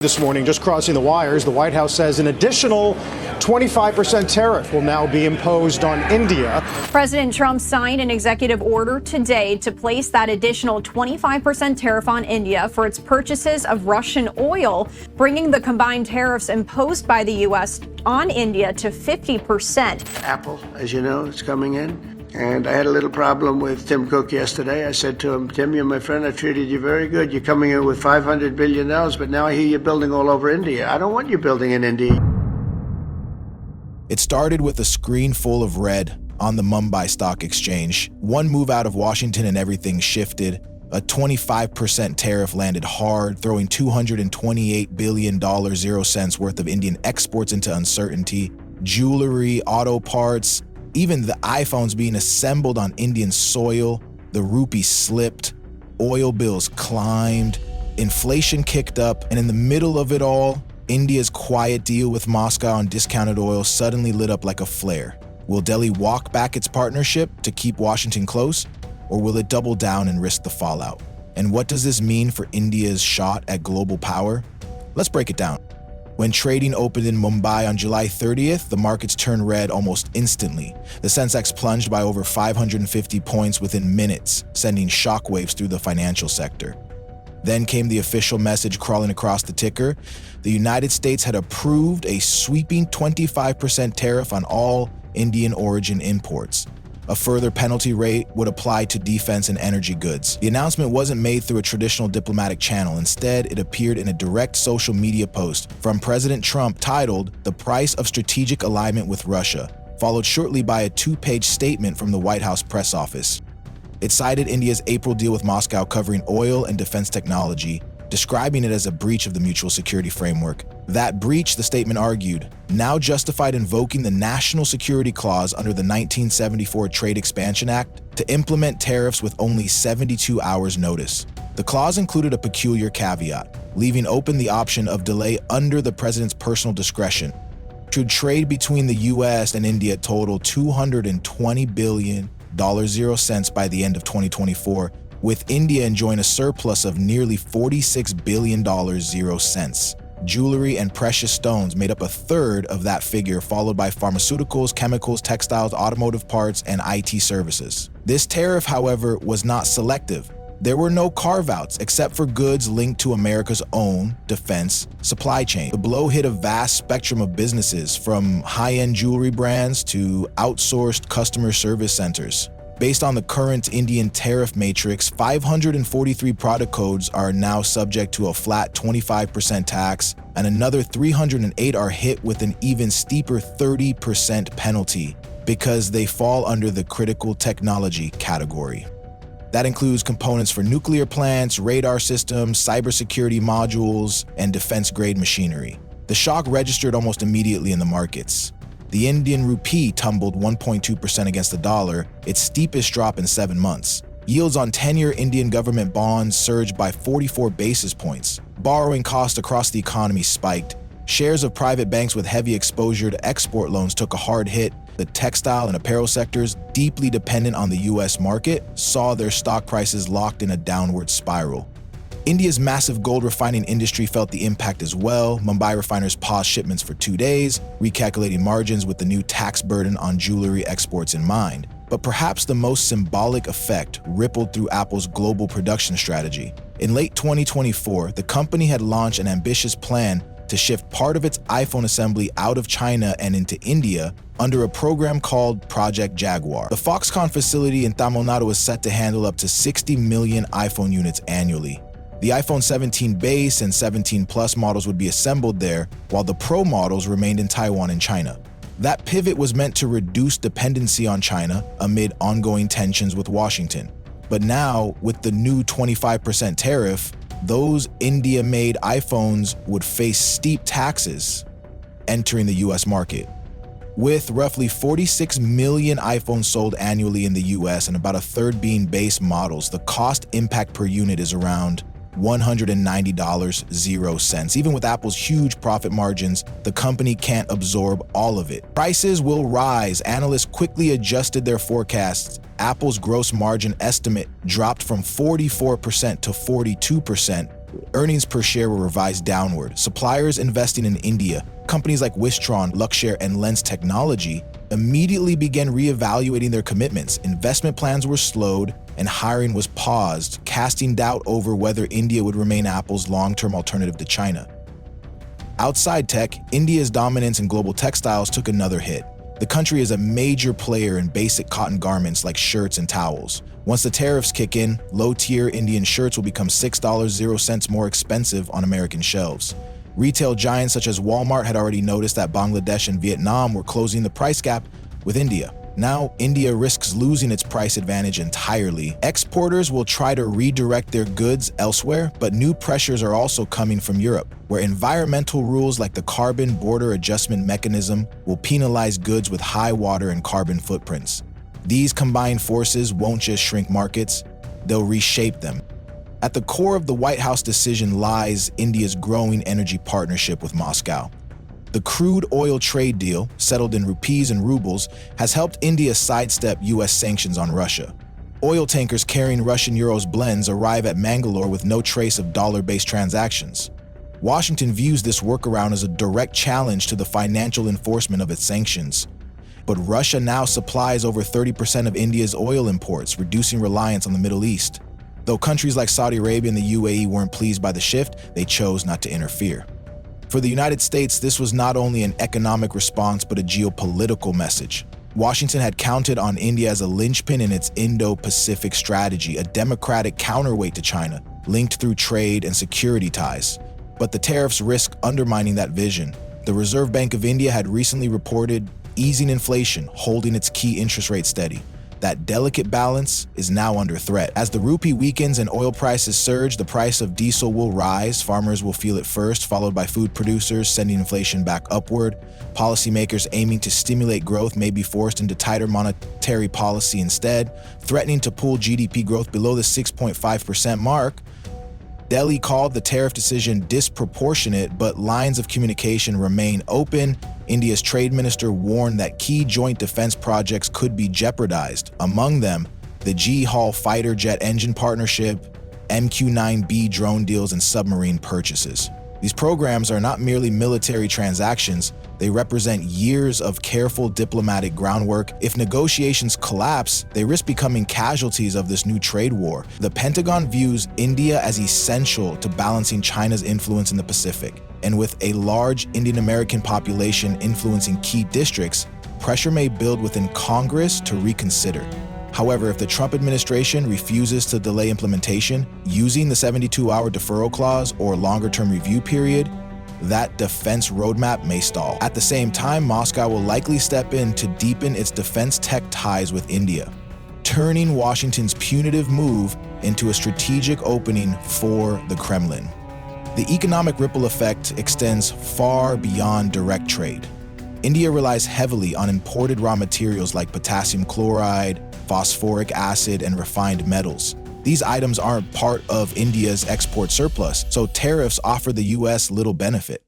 This morning, just crossing the wires, the White House says an additional 25% tariff will now be imposed on India. President Trump signed an executive order today to place that additional 25% tariff on India for its purchases of Russian oil, bringing the combined tariffs imposed by the U.S. on India to 50%. Apple, as you know, is coming in. And I had a little problem with Tim Cook yesterday. I said to him, Tim, you're my friend. I treated you very good. You're coming in with $500 billion, but now I hear you're building all over India. I don't want you building in India. It started with a screen full of red on the Mumbai Stock Exchange. One move out of Washington and everything shifted. A 25% tariff landed hard, throwing $228 billion, 0 cents worth of Indian exports into uncertainty. Jewelry, auto parts, even the iPhones being assembled on Indian soil. The rupee slipped, oil bills climbed, inflation kicked up, and in the middle of it all, India's quiet deal with Moscow on discounted oil suddenly lit up like a flare. Will Delhi walk back its partnership to keep Washington close, or will it double down and risk the fallout? And what does this mean for India's shot at global power? Let's break it down. When trading opened in Mumbai on July 30th, the markets turned red almost instantly. The Sensex plunged by over 550 points within minutes, sending shockwaves through the financial sector. Then came the official message crawling across the ticker. The United States had approved a sweeping 25% tariff on all Indian origin imports. A further penalty rate would apply to defense and energy goods. The announcement wasn't made through a traditional diplomatic channel. Instead, it appeared in a direct social media post from President Trump titled "The Price of Strategic Alignment with Russia," followed shortly by a 2-page statement from the White House press office. It cited India's April deal with Moscow covering oil and defense technology, describing it as a breach of the mutual security framework. That breach, the statement argued, now justified invoking the National Security Clause under the 1974 Trade Expansion Act to implement tariffs with only 72 hours notice. The clause included a peculiar caveat, leaving open the option of delay under the president's personal discretion. Should trade between the U.S. and India total $220 billion, 0 cents by the end of 2024, with India enjoying a surplus of nearly $46 billion, 0 cents. Jewelry and precious stones made up a third of that figure, followed by pharmaceuticals, chemicals, textiles, automotive parts, and IT services. This tariff, however, was not selective. There were no carve-outs except for goods linked to America's own defense supply chain. The blow hit a vast spectrum of businesses, from high-end jewelry brands to outsourced customer service centers. Based on the current Indian tariff matrix, 543 product codes are now subject to a flat 25% tax, and another 308 are hit with an even steeper 30% penalty because they fall under the critical technology category. That includes components for nuclear plants, radar systems, cybersecurity modules, and defense-grade machinery. The shock registered almost immediately in the markets. The Indian rupee tumbled 1.2% against the dollar, its steepest drop in 7 months. Yields on 10-year Indian government bonds surged by 44 basis points. Borrowing costs across the economy spiked. Shares of private banks with heavy exposure to export loans took a hard hit. The textile and apparel sectors, deeply dependent on the U.S. market, saw their stock prices locked in a downward spiral. India's massive gold refining industry felt the impact as well. Mumbai refiners paused shipments for 2 days, recalculating margins with the new tax burden on jewelry exports in mind. But perhaps the most symbolic effect rippled through Apple's global production strategy. In late 2024, the company had launched an ambitious plan to shift part of its iPhone assembly out of China and into India under a program called Project Jaguar. The Foxconn facility in Tamil Nadu is set to handle up to 60 million iPhone units annually. The iPhone 17 base and 17 Plus models would be assembled there, while the Pro models remained in Taiwan and China. That pivot was meant to reduce dependency on China amid ongoing tensions with Washington. But now, with the new 25% tariff, those India-made iPhones would face steep taxes entering the US market. With roughly 46 million iPhones sold annually in the US and about a third being base models, the cost impact per unit is around $190, 0 cents. Even with Apple's huge profit margins, the company can't absorb all of it. Prices will rise. Analysts quickly adjusted their forecasts. Apple's gross margin estimate dropped from 44% to 42%, Earnings per share were revised downward. Suppliers investing in India, companies like Wistron, Luxshare, and Lens Technology, immediately began reevaluating their commitments. Investment plans were slowed, and hiring was paused, casting doubt over whether India would remain Apple's long-term alternative to China. Outside tech, India's dominance in global textiles took another hit. The country is a major player in basic cotton garments like shirts and towels. Once the tariffs kick in, low-tier Indian shirts will become $6.00 more expensive on American shelves. Retail giants such as Walmart had already noticed that Bangladesh and Vietnam were closing the price gap with India. Now, India risks losing its price advantage entirely. Exporters will try to redirect their goods elsewhere, but new pressures are also coming from Europe, where environmental rules like the Carbon Border Adjustment Mechanism will penalize goods with high water and carbon footprints. These combined forces won't just shrink markets, they'll reshape them. At the core of the White House decision lies India's growing energy partnership with Moscow. The crude oil trade deal, settled in rupees and rubles, has helped India sidestep U.S. sanctions on Russia. Oil tankers carrying Russian Urals blends arrive at Mangalore with no trace of dollar-based transactions. Washington views this workaround as a direct challenge to the financial enforcement of its sanctions. But Russia now supplies over 30% of India's oil imports, reducing reliance on the Middle East. Though countries like Saudi Arabia and the UAE weren't pleased by the shift, they chose not to interfere. For the United States, this was not only an economic response but a geopolitical message. Washington had counted on India as a linchpin in its Indo-Pacific strategy, a democratic counterweight to China, linked through trade and security ties. But the tariffs risk undermining that vision. The Reserve Bank of India had recently reported easing inflation, holding its key interest rate steady. That delicate balance is now under threat. As the rupee weakens and oil prices surge, the price of diesel will rise. Farmers will feel it first, followed by food producers, sending inflation back upward. Policymakers aiming to stimulate growth may be forced into tighter monetary policy instead, threatening to pull GDP growth below the 6.5% mark. Delhi called the tariff decision disproportionate, but lines of communication remain open. India's trade minister warned that key joint defense projects could be jeopardized. Among them, the G-Hall fighter jet engine partnership, MQ-9B drone deals, and submarine purchases. These programs are not merely military transactions, they represent years of careful diplomatic groundwork. If negotiations collapse, they risk becoming casualties of this new trade war. The Pentagon views India as essential to balancing China's influence in the Pacific. And with a large Indian American population influencing key districts, pressure may build within Congress to reconsider. However, if the Trump administration refuses to delay implementation, using the 72-hour deferral clause or longer-term review period, that defense roadmap may stall. At the same time, Moscow will likely step in to deepen its defense tech ties with India, turning Washington's punitive move into a strategic opening for the Kremlin. The economic ripple effect extends far beyond direct trade. India relies heavily on imported raw materials like potassium chloride, phosphoric acid, and refined metals. These items aren't part of India's export surplus, so tariffs offer the U.S. little benefit.